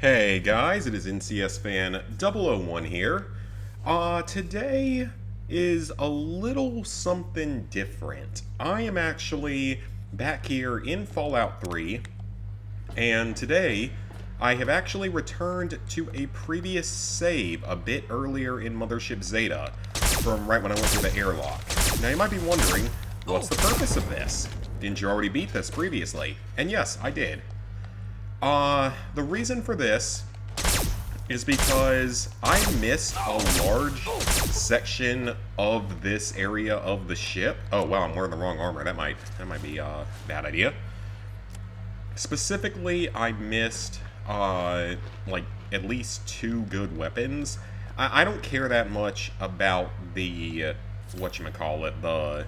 Hey guys, it is NCS Fan 001 here. Today is a little something different. I am actually back here in Fallout 3, and today I have actually returned to a previous save a bit earlier in Mothership Zeta, from right when I went through the airlock. Now you might be wondering, what's the purpose of this? Didn't you already beat this previously? And yes, I did. The reason for this is because I missed a large section of this area of the ship. Oh wow, I'm wearing the wrong armor. That might be a bad idea. Specifically, I missed like at least 2 good weapons. I don't care that much about the whatchamacallit, the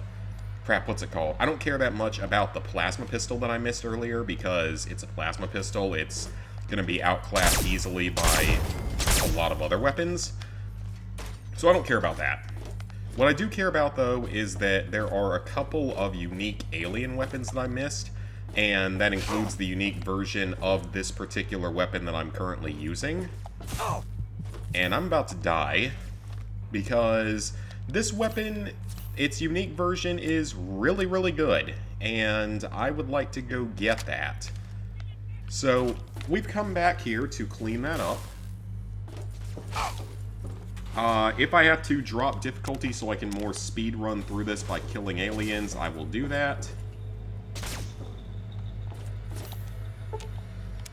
crap, what's it called? I don't care that much about the plasma pistol that I missed earlier because it's a plasma pistol. It's going to be outclassed easily by a lot of other weapons. So I don't care about that. What I do care about, though, is that there are a couple of unique alien weapons that I missed, and that includes the unique version of this particular weapon that I'm currently using. And I'm about to die because this weapon, its unique version is really, really good, and I would like to go get that. So, we've come back here to clean that up. If I have to drop difficulty so I can more speed run through this by killing aliens, I will do that.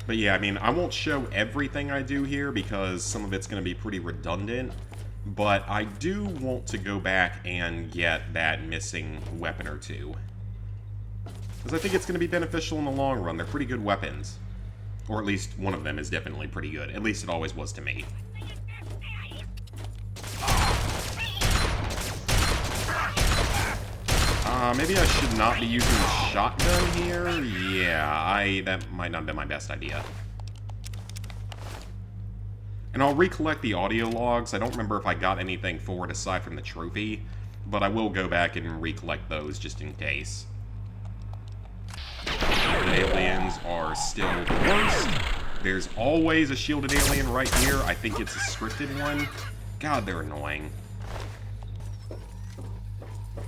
But yeah, I mean, I won't show everything I do here because some of it's going to be pretty redundant. But I do want to go back and get that missing weapon or two. Because I think it's going to be beneficial in the long run. They're pretty good weapons. Or at least one of them is definitely pretty good. At least it always was to me. Maybe I should not be using the shotgun here? Yeah, that might not have been my best idea. And I'll recollect the audio logs. I don't remember if I got anything for it aside from the trophy, but I will go back and recollect those just in case. The aliens are still the worst. There's always a shielded alien right here. I think it's a scripted one. God, they're annoying.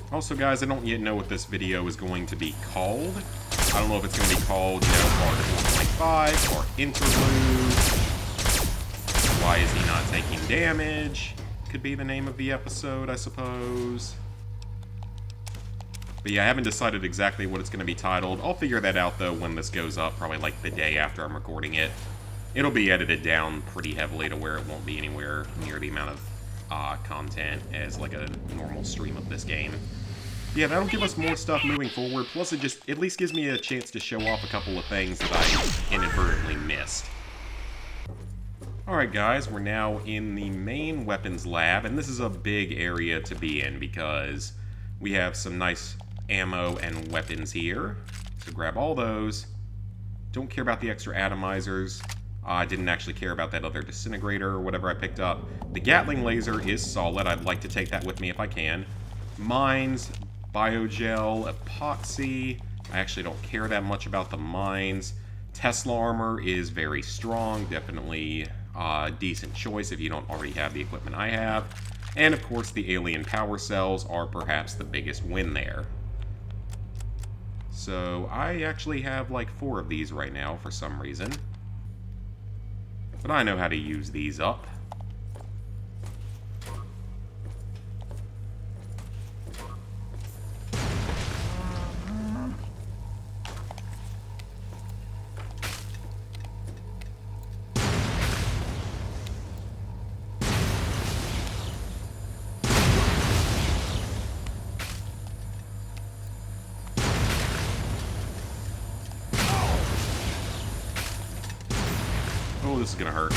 Also, guys, I don't yet know what this video is going to be called. I don't know if it's going to be called, part 1.5 or Interlude. Why is he not taking damage? Could be the name of the episode, I suppose. But yeah, I haven't decided exactly what it's going to be titled. I'll figure that out, though, when this goes up, probably like the day after I'm recording it. It'll be edited down pretty heavily to where it won't be anywhere near the amount of content as like a normal stream of this game. Yeah, that'll give us more stuff moving forward, plus it just at least gives me a chance to show off a couple of things that I inadvertently missed. Alright guys, we're now in the main weapons lab, and this is a big area to be in because we have some nice ammo and weapons here. So grab all those. Don't care about the extra atomizers. I didn't actually care about that other disintegrator or whatever I picked up. The Gatling laser is solid. I'd like to take that with me if I can. Mines, biogel, epoxy. I actually don't care that much about the mines. Tesla armor is very strong. Definitely a decent choice if you don't already have the equipment I have. And of course the alien power cells are perhaps the biggest win there. So I actually have like 4 of these right now for some reason. But I know how to use these up. Oh, this is gonna hurt.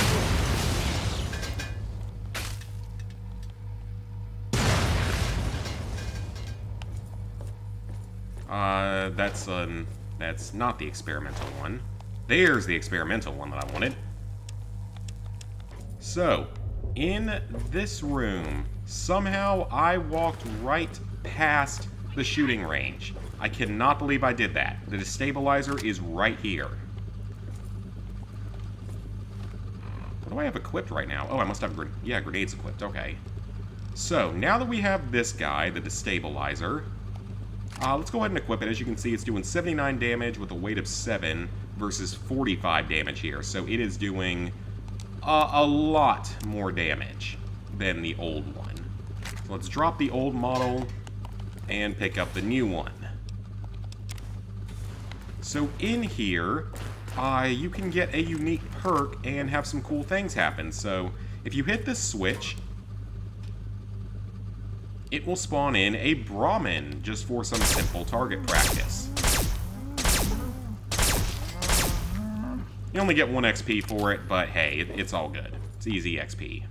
That's not the experimental one. There's the experimental one that I wanted. So, in this room, somehow I walked right past the shooting range. I cannot believe I did that. The destabilizer is right here. What do I have equipped right now? Oh, I must have, grenades equipped. Okay. So, now that we have this guy, the destabilizer, let's go ahead and equip it. As you can see, it's doing 79 damage with a weight of 7 versus 45 damage here. So it is doing a lot more damage than the old one. So let's drop the old model and pick up the new one. So in here, you can get a unique perk and have some cool things happen. So if you hit this switch, it will spawn in a Brahmin just for some simple target practice. You only get 1 XP for it, but hey, it's all good. It's easy XP.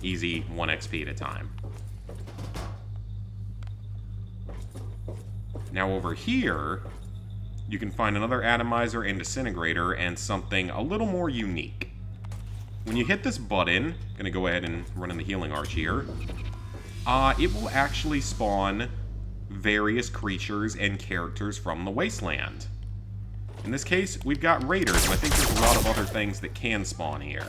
Easy 1 XP at a time. Now over here, you can find another atomizer and disintegrator and something a little more unique. When you hit this button, gonna go ahead and run in the healing arch here, it will actually spawn various creatures and characters from the wasteland. In this case, we've got raiders, and I think there's a lot of other things that can spawn here,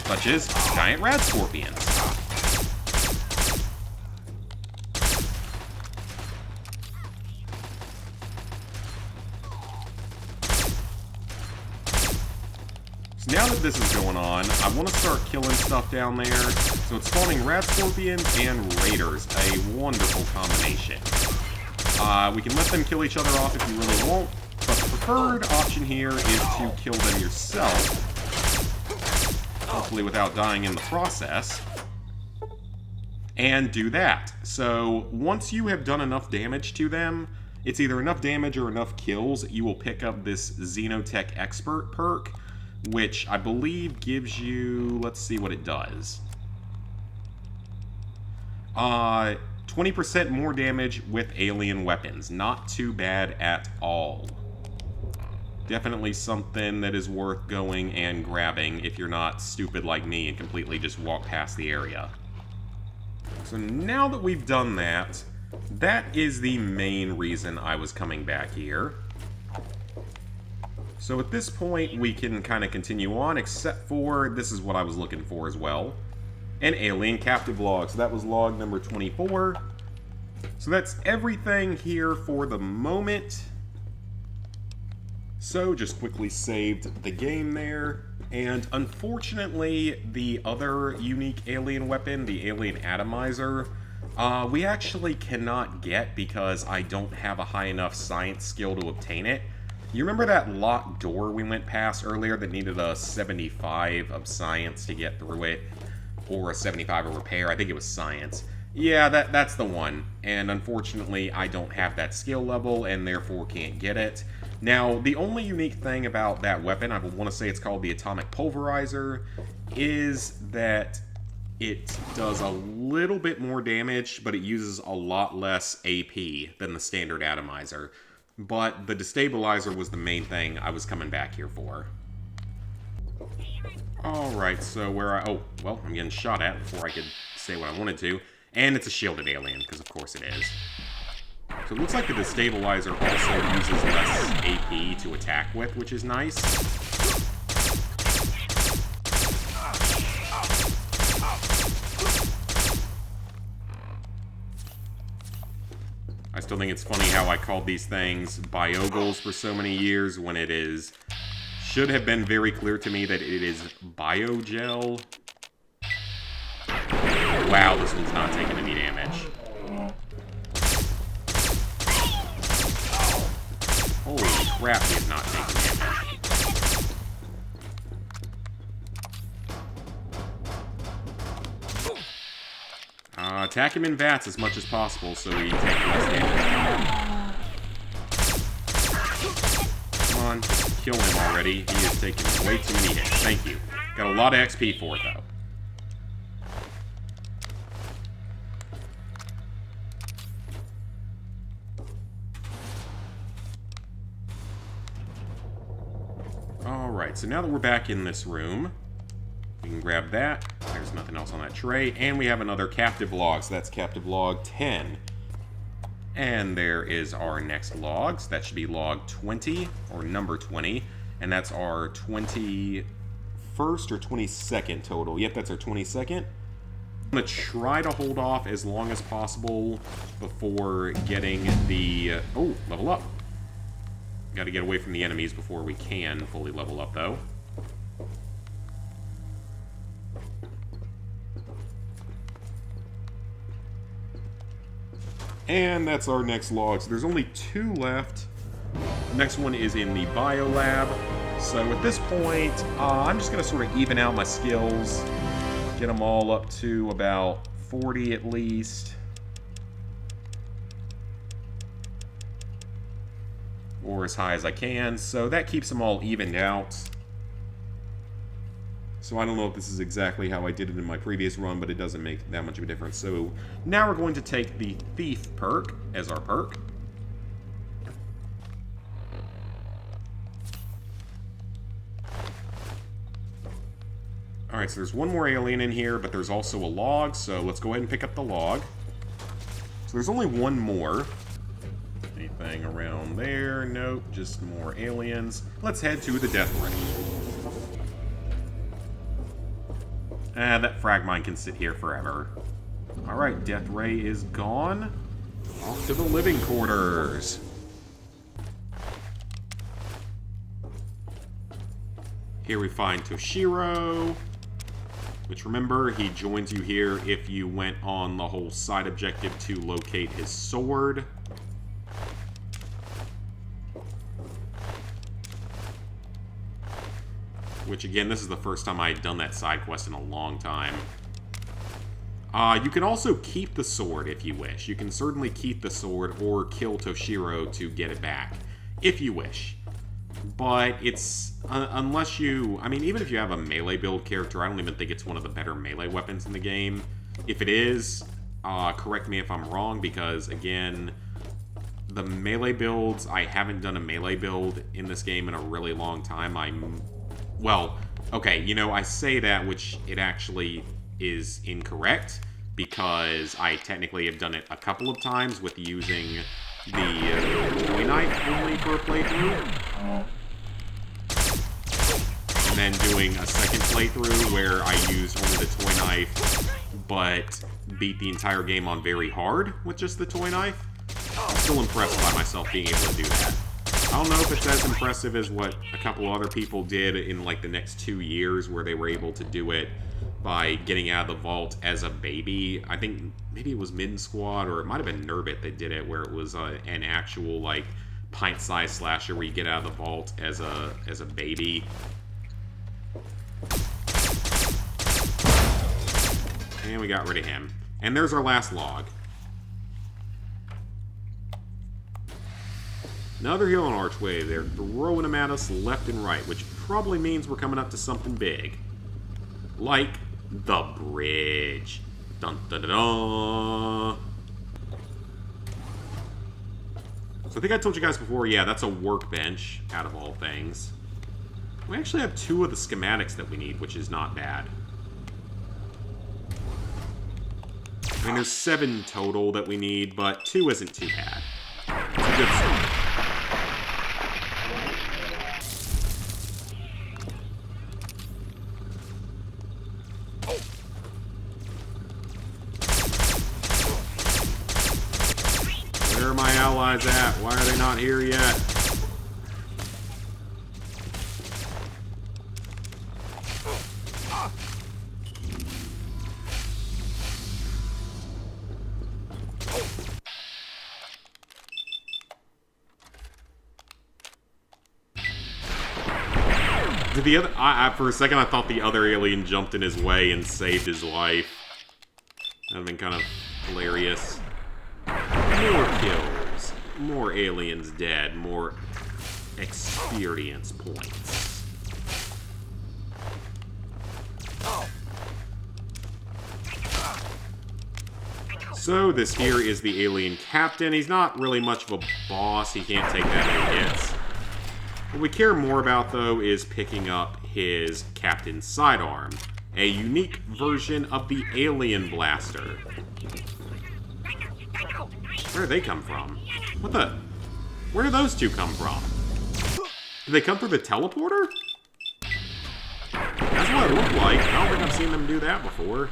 such as giant rad scorpions. So now that this is going on, I want to start killing stuff down there. So it's spawning rad scorpions and raiders, a wonderful combination. We can let them kill each other off if you really want, but the preferred option here is to kill them yourself, hopefully without dying in the process, and do that. So once you have done enough damage to them, it's either enough damage or enough kills, you will pick up this xenotech expert perk, which I believe gives you, let's see what it does. 20% more damage with alien weapons. Not too bad at all. Definitely something that is worth going and grabbing if you're not stupid like me and completely just walk past the area. So now that we've done that, that is the main reason I was coming back here. So at this point, we can kind of continue on, except for this is what I was looking for as well. An alien captive log. So that was log number 24. So that's everything here for the moment. So just quickly saved the game there. And unfortunately, the other unique alien weapon, the alien atomizer, we actually cannot get because I don't have a high enough science skill to obtain it. You remember that locked door we went past earlier that needed a 75 of science to get through it? Or a 75 of repair? I think it was science. Yeah, that's the one. And unfortunately, I don't have that skill level and therefore can't get it. Now, the only unique thing about that weapon, I want to say it's called the Atomic Pulverizer, is that it does a little bit more damage, but it uses a lot less AP than the standard atomizer. But the destabilizer was the main thing I was coming back here for. Alright, so oh, well, I'm getting shot at before I could say what I wanted to. And it's a shielded alien, because of course it is. So it looks like the destabilizer also uses less AP to attack with, which is nice. I still think it's funny how I called these things biogles for so many years when it is... should have been very clear to me that it is biogel. Wow, this one's not taking any damage. Holy crap, he is not taking damage. Attack him in VATS as much as possible so he takes less damage. Come on, just kill him already. He is taking way too many hits. Thank you. Got a lot of XP for it, though. Alright, so now that we're back in this room, we can grab that. There's nothing else on that tray. And we have another captive log, so that's captive log 10. And there is our next log. So that should be log 20, or number 20. And that's our 24 21st or 22nd total. Yep, that's our 22nd. I'm going to try to hold off as long as possible before getting the... oh, level up. Got to get away from the enemies before we can fully level up, though. And that's our next log. So there's only 2 left. The next one is in the bio lab. So at this point, I'm just going to sort of even out my skills. Get them all up to about 40 at least. Or as high as I can. So that keeps them all evened out. So I don't know if this is exactly how I did it in my previous run, but it doesn't make that much of a difference. So now we're going to take the Thief perk as our perk. Alright, so there's one more alien in here, but there's also a log, so let's go ahead and pick up the log. So there's only one more. Anything around there? Nope, just more aliens. Let's head to the death ray. That frag mine can sit here forever. Alright, death ray is gone. Off to the living quarters. Here we find Toshiro, which remember, he joins you here if you went on the whole side objective to locate his sword. Which, again, this is the first time I had done that side quest in a long time. You can also keep the sword if you wish. You can certainly keep the sword or kill Toshiro to get it back, if you wish. But it's... unless you... I mean, even if you have a melee build character, I don't even think it's one of the better melee weapons in the game. If it is, correct me if I'm wrong, because, again, the melee builds... I haven't done a melee build in this game in a really long time. Well, okay, you know, I say that, which it actually is incorrect, because I technically have done it a couple of times with using the toy knife only for a playthrough. And then doing a second playthrough where I used only the toy knife, but beat the entire game on very hard with just the toy knife. I'm still impressed by myself being able to do that. I don't know if it's as impressive as what a couple other people did in, like, the next 2 years, where they were able to do it by getting out of the vault as a baby. I think maybe it was Midden Squad, or it might have been Nurbit that did it, where it was an actual, like, pint-sized slasher where you get out of the vault as a baby. And we got rid of him. And there's our last log. Another healing archway. They're throwing them at us left and right, which probably means we're coming up to something big. Like the bridge. Dun dun dun dun. So I think I told you guys before, yeah, that's a workbench, out of all things. We actually have 2 of the schematics that we need, which is not bad. I mean, there's 7 total that we need, but 2 isn't too bad. It's a good start. Where are my allies at? Why are they not here yet? The other, for a second, I thought the other alien jumped in his way and saved his life. That would have been kind of hilarious. More kills, more aliens dead, more experience points. So this here is the alien captain. He's not really much of a boss. He can't take that many hits. What we care more about, though, is picking up his Captain's Sidearm, a unique version of the Alien Blaster. Where do they come from? What the? Where do those 2 come from? Did they come through the teleporter? That's what it looked like. I don't think I've seen them do that before.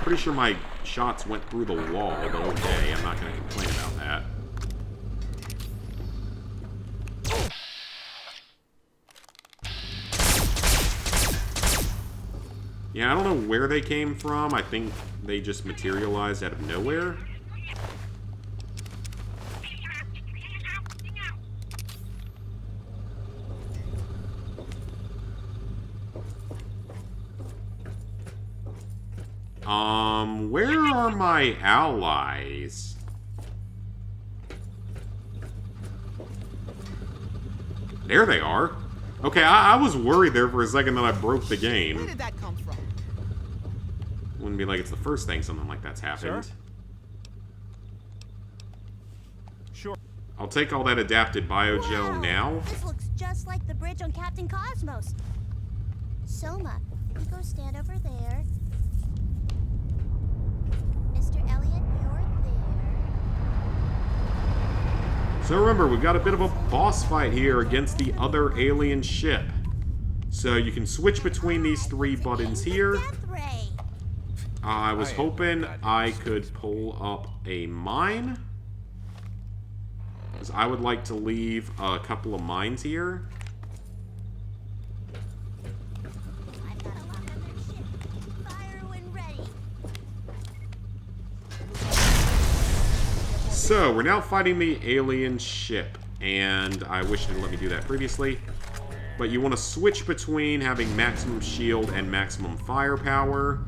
Pretty sure my shots went through the wall, but okay, I'm not going to complain about that. Yeah, I don't know where they came from. I think they just materialized out of nowhere. Where are my allies? There they are. Okay, I was worried there for a second that I broke the game. Where did that come from? Wouldn't be like it's the first thing something like that's happened. Sure. I'll take all that adapted biogel Wow, now. This looks just like the bridge on Captain Cosmos. Soma, you go stand over there. Mr. Elliot, you're there. So remember, we've got a bit of a boss fight here against the other alien ship. So you can switch between these three buttons here. Death Ray. I was hoping I could pull up a mine. Because I would like to leave a couple of mines here. I've got a lock on their ship. Fire when ready. So, we're now fighting the alien ship. And I wish it didn't let me do that previously. But you want to switch between having maximum shield and maximum firepower.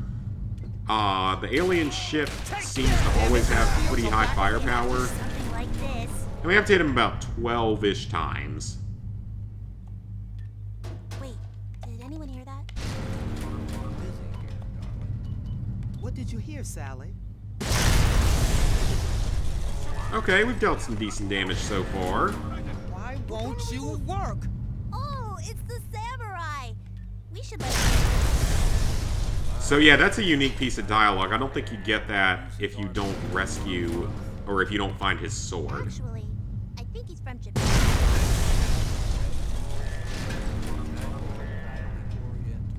The alien ship seems to always have pretty high firepower. Something like this. And we have to hit him about 12-ish times. Wait, did anyone hear that? What did you hear, Sally? Okay, we've dealt some decent damage so far. Why won't you work? Oh, it's the samurai. We should let So yeah, that's a unique piece of dialogue. I don't think you get that if you don't rescue, or if you don't find his sword. Actually, I think he's from Japan.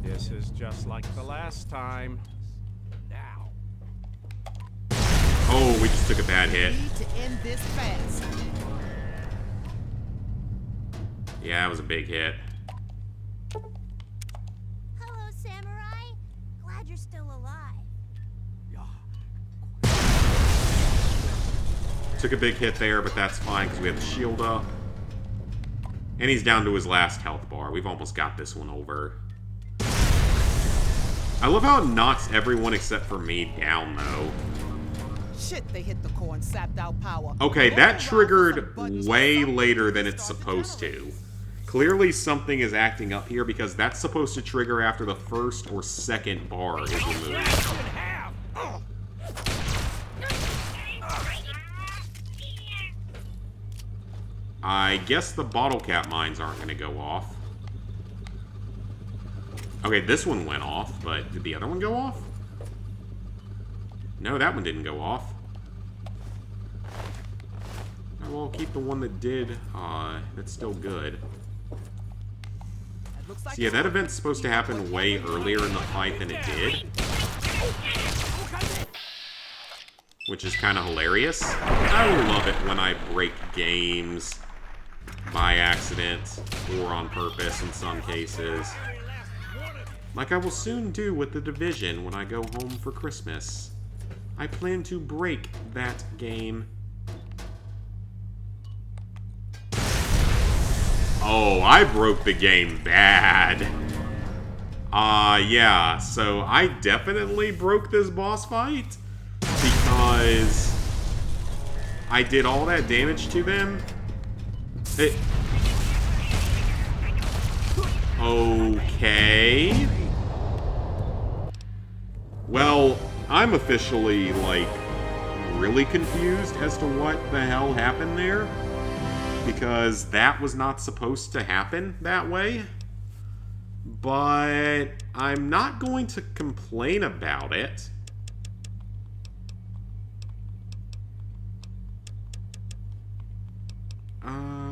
This is just like the last time. Now. Oh, we just took a bad hit. Need to end this fast. Yeah, it was a big hit. Hello, samurai. Glad you're still alive. Took a big hit there, but that's fine because we have the shield up. And he's down to his last health bar. We've almost got this one over. I love how it knocks everyone except for me down, though. Shit, they hit the core and sapped out power. Okay, that triggered way later than it's supposed to. Clearly something is acting up here because that's supposed to trigger after the first or second bar is removed. I guess the bottle cap mines aren't going to go off. Okay, this one went off, but did the other one go off? No, that one didn't go off. Oh, well, I'll keep the one that did. That's still good. So yeah, that event's supposed to happen way earlier in the fight than it did. Which is kind of hilarious. I love it when I break games by accident or on purpose in some cases. Like I will soon do with The Division when I go home for Christmas. I plan to break that game. Oh, I broke the game bad. Yeah, so I definitely broke this boss fight because I did all that damage to them. Okay. Well, I'm officially, like, really confused as to what the hell happened there. Because that was not supposed to happen that way. But I'm not going to complain about it.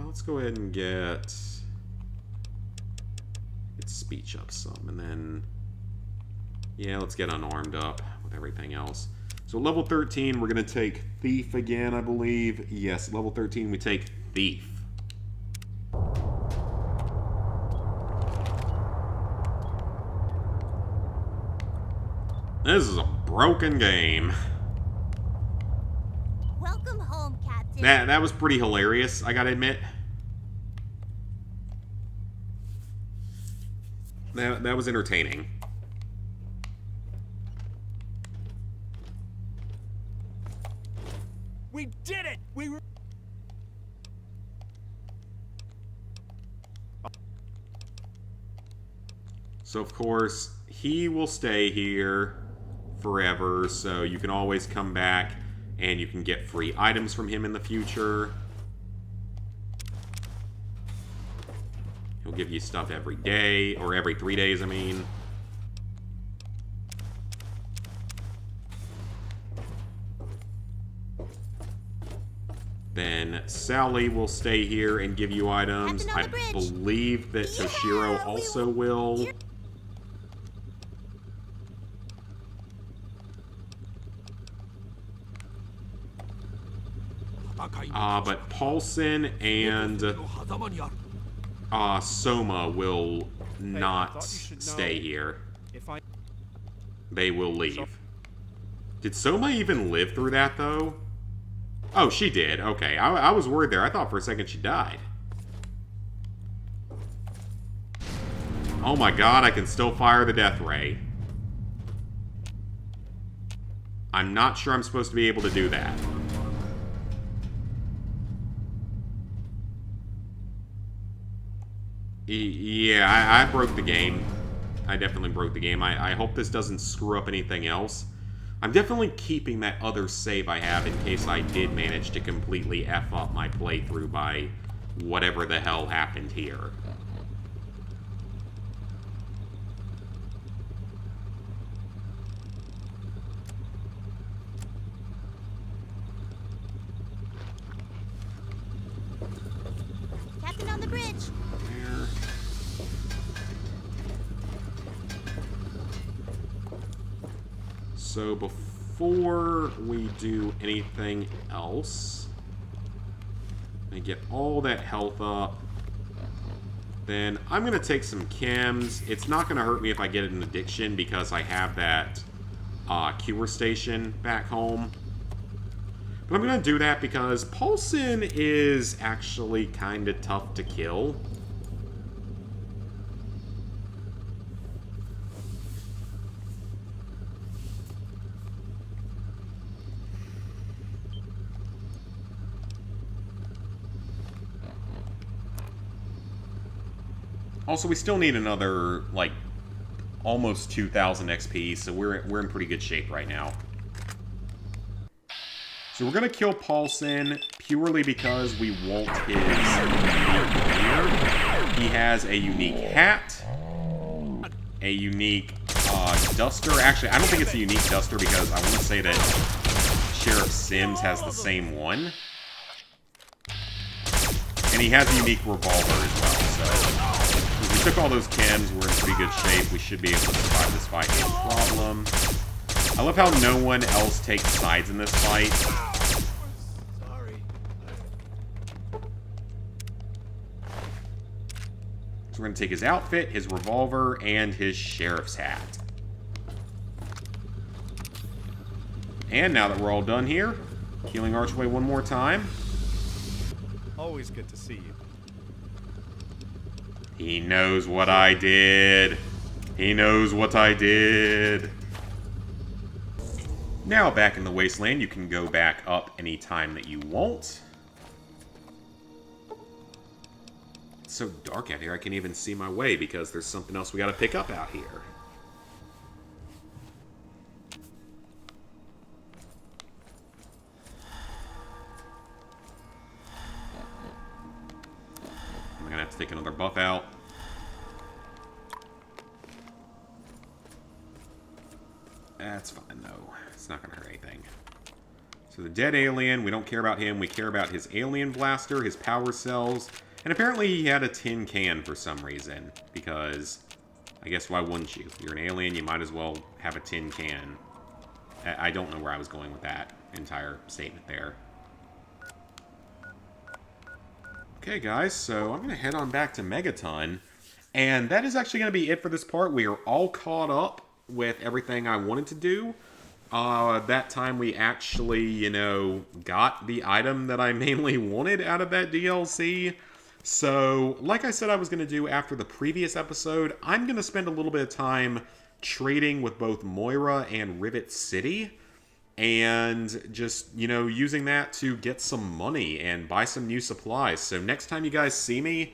Let's go ahead and get... Get speech up some, and then... Yeah, let's get unarmed up with everything else. So level 13, we're going to take Thief again, I believe. Yes, level 13, we take Thief. This is a broken game. Welcome home, Captain. That was pretty hilarious, I gotta admit. That was entertaining. We did it! We were... So, of course, he will stay here forever, so you can always come back and you can get free items from him in the future. He'll give you stuff every day, or every 3 days, I mean. Then Sally will stay here and give you items. I believe that Toshiro also will. But Paulson and Soma will not stay here. They will leave. Did Soma even live through that, though? Oh, she did. Okay, I was worried there. I thought for a second she died. Oh my god, I can still fire the death ray. I'm not sure I'm supposed to be able to do that. Yeah, I broke the game. I definitely broke the game. I hope this doesn't screw up anything else. I'm definitely keeping that other save I have in case I did manage to completely F up my playthrough by whatever the hell happened here. Captain on the bridge. There. So before we do anything else, and get all that health up, then I'm going to take some chems. It's not going to hurt me if I get an addiction because I have that cure station back home. But I'm going to do that because Paulson is actually kind of tough to kill. Also, we still need another, like, almost 2,000 XP, so we're in pretty good shape right now. So we're going to kill Paulson purely because we want his unique gear. He has a unique hat, a unique duster. Actually, I don't think it's a unique duster because I want to say that Sheriff Sims has the same one. And he has a unique revolver as well, so... We took all those chems, we're in pretty good shape. We should be able to survive this fight, no problem. I love how no one else takes sides in this fight. Sorry. So we're going to take his outfit, his revolver, and his sheriff's hat. And now that we're all done here, healing Archway one more time. Always good to see you. He knows what I did. He knows what I did. Now, back in the Wasteland, you can go back up anytime that you want. It's so dark out here, I can't even see my way because there's something else we gotta pick up out here. I'm gonna have to take another buff out. That's fine, though. It's not gonna hurt anything. So the dead alien, we don't care about him. We care about his alien blaster, his power cells, And apparently he had a tin can for some reason, because I guess why wouldn't you? You're an alien, you might as well have a tin can. I don't know where I was going with that entire statement there. Okay, guys, so I'm going to head on back to Megaton. And that is actually going to be it for this part. We are all caught up with everything I wanted to do. That time we actually, you know, got the item that I mainly wanted out of that DLC. So, like I said I was going to do after the previous episode, I'm going to spend a little bit of time trading with both Moira and Rivet City. And just, you know, using that to get some money and buy some new supplies. So next time you guys see me,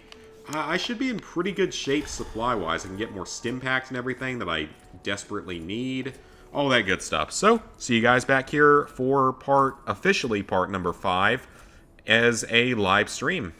I should be in pretty good shape supply-wise. I can get more stim packs and everything that I desperately need. All that good stuff. So, see you guys back here for officially part number 5 as a live stream.